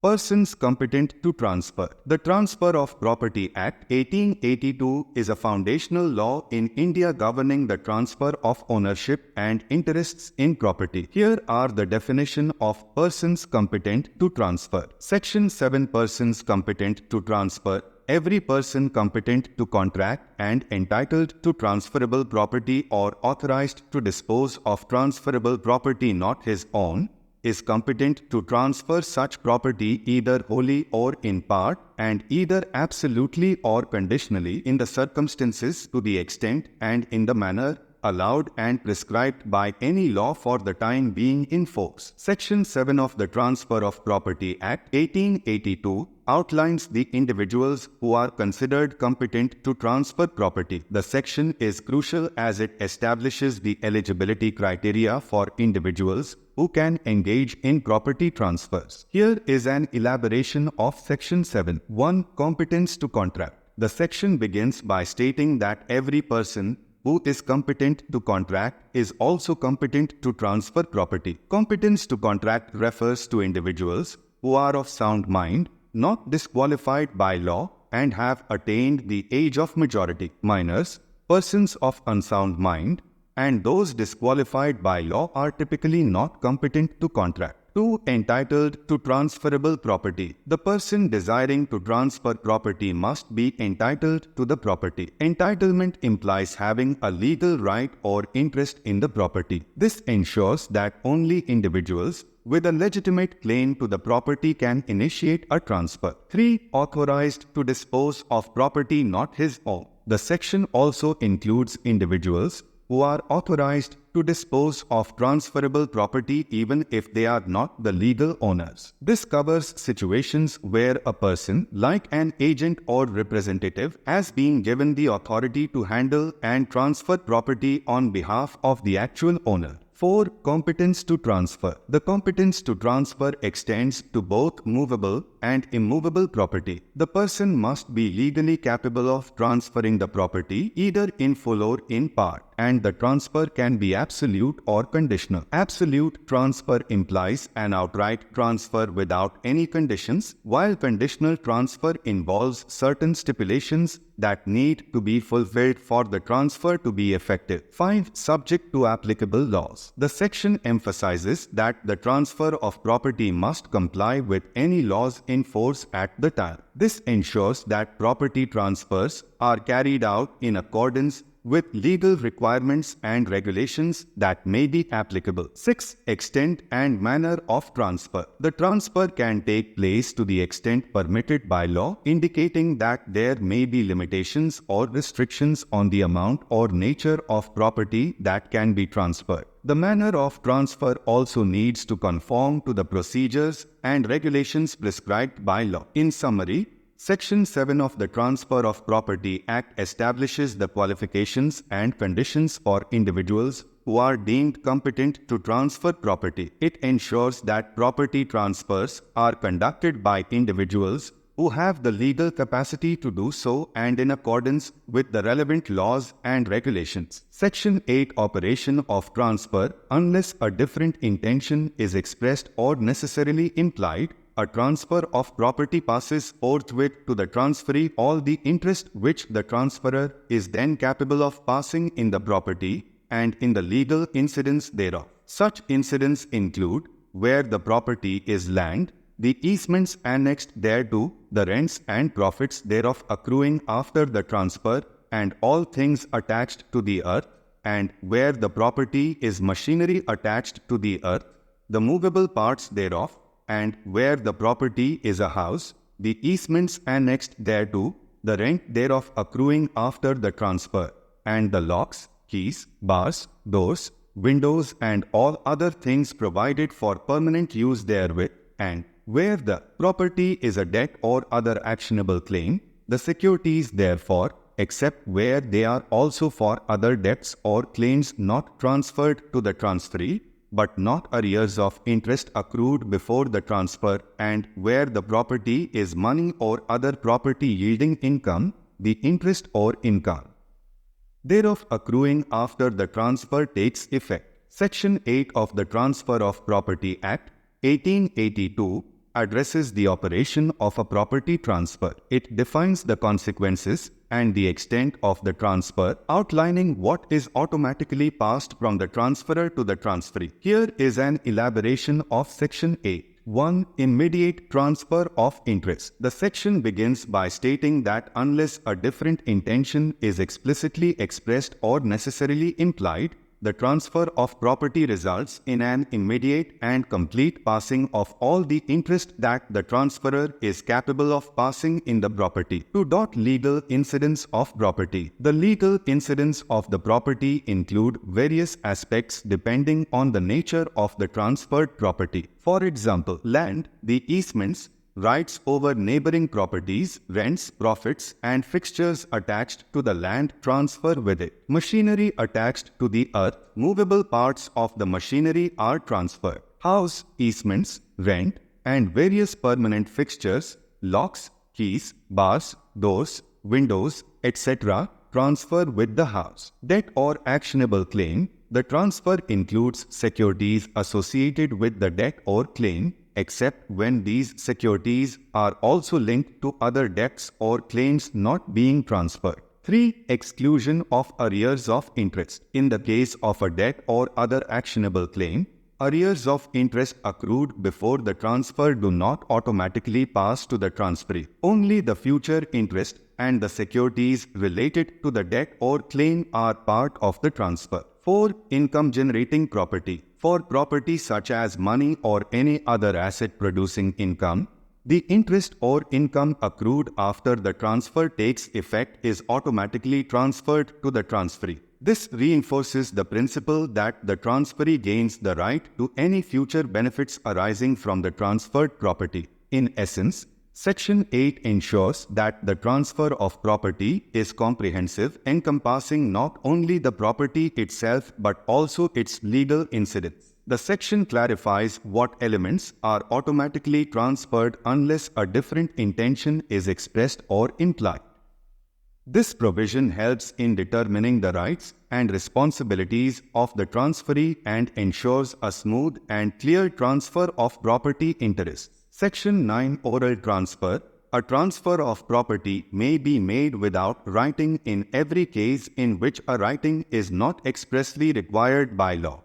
Persons competent to transfer. The Transfer of Property Act 1882 is a foundational law in India governing the transfer of ownership and interests in property. Here are the definition of persons competent to transfer. Section 7. Persons competent to transfer. Every person competent to contract and entitled to transferable property or authorized to dispose of transferable property not his own is competent to transfer such property either wholly or in part, and either absolutely or conditionally in the circumstances, to the extent, and in the manner allowed and prescribed by any law for the time being in force. Section 7 of the Transfer of Property Act 1882 outlines the individuals who are considered competent to transfer property. The section is crucial as it establishes the eligibility criteria for individuals who can engage in property transfers. Here is an elaboration of Section 7. 1. Competence to contract. The section begins by stating that every person who is competent to contract is also competent to transfer property. Competence to contract refers to individuals who are of sound mind, not disqualified by law, and have attained the age of majority. Minors, persons of unsound mind, and those disqualified by law are typically not competent to contract. 2. Entitled to transferable property. The person desiring to transfer property must be entitled to the property. Entitlement implies having a legal right or interest in the property. This ensures that only individuals with a legitimate claim to the property can initiate a transfer. 3. Authorized to dispose of property not his own. The section also includes individuals who are authorized to dispose of transferable property even if they are not the legal owners. This covers situations where a person, like an agent or representative, has been given the authority to handle and transfer property on behalf of the actual owner. 4. Competence to transfer. The competence to transfer extends to both movable and immovable property. The person must be legally capable of transferring the property either in full or in part, and the transfer can be absolute or conditional. Absolute transfer implies an outright transfer without any conditions, while conditional transfer involves certain stipulations that need to be fulfilled for the transfer to be effective. 5. Subject to applicable laws. The section emphasizes that the transfer of property must comply with any laws in force at the time. This ensures that property transfers are carried out in accordance with legal requirements and regulations that may be applicable. 6. Extent and manner of transfer. The transfer can take place to the extent permitted by law, indicating that there may be limitations or restrictions on the amount or nature of property that can be transferred. The manner of transfer also needs to conform to the procedures and regulations prescribed by law. In summary, Section 7 of the Transfer of Property Act establishes the qualifications and conditions for individuals who are deemed competent to transfer property. It ensures that property transfers are conducted by individuals who have the legal capacity to do so and in accordance with the relevant laws and regulations. Section 8. Operation of transfer. Unless a different intention is expressed or necessarily implied, a transfer of property passes forthwith to the transferee all the interest which the transferor is then capable of passing in the property and in the legal incidents thereof. Such incidents include where the property is land, the easements annexed thereto, the rents and profits thereof accruing after the transfer, and all things attached to the earth, and where the property is machinery attached to the earth, the movable parts thereof, and where the property is a house, the easements annexed thereto, the rent thereof accruing after the transfer, and the locks, keys, bars, doors, windows, and all other things provided for permanent use therewith, and where the property is a debt or other actionable claim, the securities therefore, except where they are also for other debts or claims not transferred to the transferee, but not arrears of interest accrued before the transfer, and where the property is money or other property yielding income, the interest or income thereof accruing after the transfer takes effect. Section 8 of the Transfer of Property Act 1882 addresses the operation of a property transfer. It defines the consequences and the extent of the transfer, outlining what is automatically passed from the transferor to the transferee. Here is an elaboration of Section 8. 1. Immediate transfer of interest. The section begins by stating that unless a different intention is explicitly expressed or necessarily implied, the transfer of property results in an immediate and complete passing of all the interest that the transferor is capable of passing in the property. 2. Legal incidents of property. The legal incidents of the property include various aspects depending on the nature of the transferred property. For example, land, the easements, rights over neighboring properties, rents, profits, and fixtures attached to the land transfer with it. Machinery attached to the earth, movable parts of the machinery are transferred. House, easements, rent, and various permanent fixtures, locks, keys, bars, doors, windows, etc. transfer with the house. Debt or actionable claim. The transfer includes securities associated with the debt or claim, except when these securities are also linked to other debts or claims not being transferred. 3. Exclusion of arrears of interest. In the case of a debt or other actionable claim, arrears of interest accrued before the transfer do not automatically pass to the transferee. Only the future interest and the securities related to the debt or claim are part of the transfer. 4. Income-generating property. For property such as money or any other asset producing income, the interest or income accrued after the transfer takes effect is automatically transferred to the transferee. This reinforces the principle that the transferee gains the right to any future benefits arising from the transferred property. In essence, Section 8 ensures that the transfer of property is comprehensive, encompassing not only the property itself but also its legal incidents. The section clarifies what elements are automatically transferred unless a different intention is expressed or implied. This provision helps in determining the rights and responsibilities of the transferee and ensures a smooth and clear transfer of property interests. Section 9. Oral transfer. A transfer of property may be made without writing in every case in which a writing is not expressly required by law.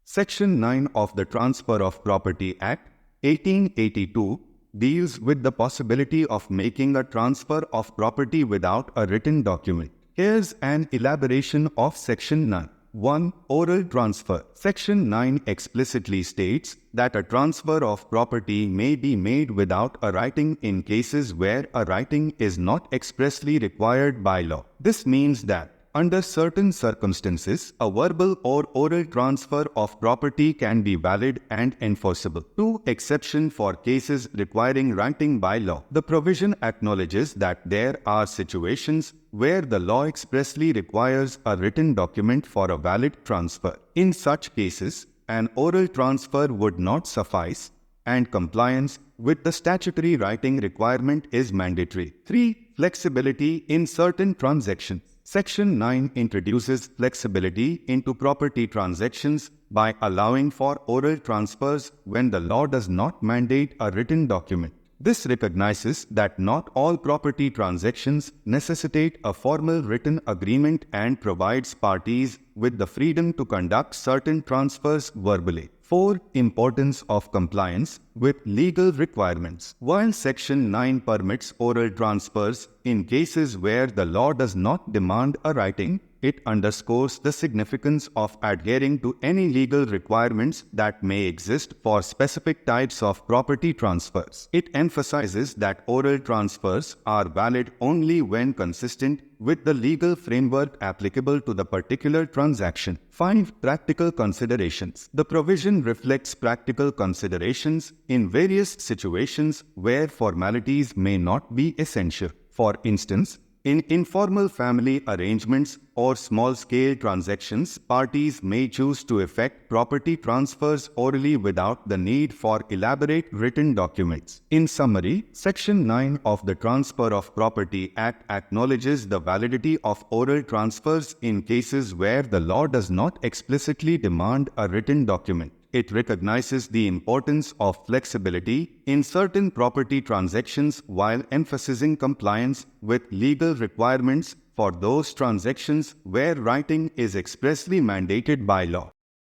Section 9 of the Transfer of Property Act, 1882, deals with the possibility of making a transfer of property without a written document. Here's an elaboration of Section 9. 1. Oral transfer. Section 9 explicitly states that a transfer of property may be made without a writing in cases where a writing is not expressly required by law. This means that under certain circumstances, a verbal or oral transfer of property can be valid and enforceable. 2. Exception for cases requiring writing by law. The provision acknowledges that there are situations where the law expressly requires a written document for a valid transfer. In such cases, an oral transfer would not suffice, and compliance with the statutory writing requirement is mandatory. 3. Flexibility in certain transactions. Section 9 introduces flexibility into property transactions by allowing for oral transfers when the law does not mandate a written document. This recognizes that not all property transactions necessitate a formal written agreement and provides parties with the freedom to conduct certain transfers verbally. 4. Importance of compliance with legal requirements. While Section 9 permits oral transfers in cases where the law does not demand a writing, it underscores the significance of adhering to any legal requirements that may exist for specific types of property transfers. It emphasizes that oral transfers are valid only when consistent with the legal framework applicable to the particular transaction. 5. Practical considerations. The provision reflects practical considerations in various situations where formalities may not be essential. For instance, in informal family arrangements or small-scale transactions, parties may choose to effect property transfers orally without the need for elaborate written documents. In summary, Section 9 of the Transfer of Property Act acknowledges the validity of oral transfers in cases where the law does not explicitly demand a written document. It recognizes the importance of flexibility in certain property transactions while emphasizing compliance with legal requirements for those transactions where writing is expressly mandated by law.